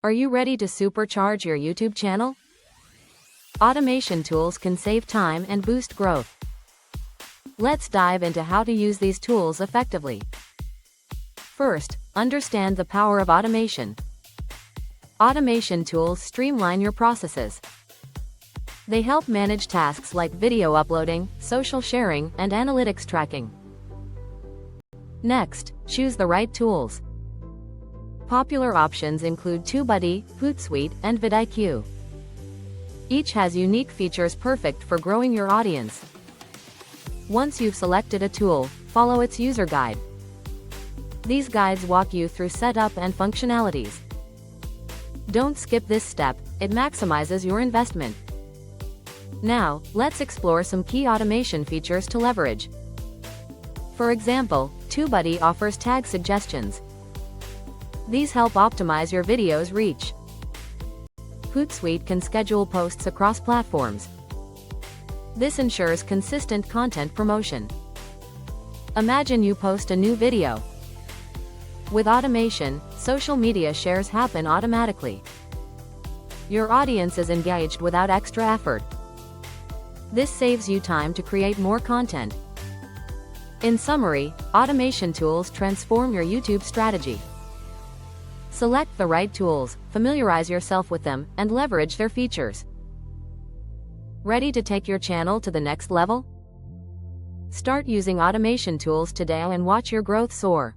Are you ready to supercharge your YouTube channel? Automation tools can save time and boost growth. Let's dive into how to use these tools effectively. First, understand the power of automation. Automation tools streamline your processes. They help manage tasks like video uploading, social sharing, and analytics tracking. Next, choose the right tools. Popular options include TubeBuddy, Hootsuite, and vidIQ. Each has unique features perfect for growing your audience. Once you've selected a tool, follow its user guide. These guides walk you through setup and functionalities. Don't skip this step, it maximizes your investment. Now, let's explore some key automation features to leverage. For example, TubeBuddy offers tag suggestions. These help optimize your video's reach. Hootsuite can schedule posts across platforms. This ensures consistent content promotion. Imagine you post a new video. With automation, social media shares happen automatically. Your audience is engaged without extra effort. This saves you time to create more content. In summary, automation tools transform your YouTube strategy. Select the right tools, familiarize yourself with them, and leverage their features. Ready to take your channel to the next level? Start using automation tools today and watch your growth soar.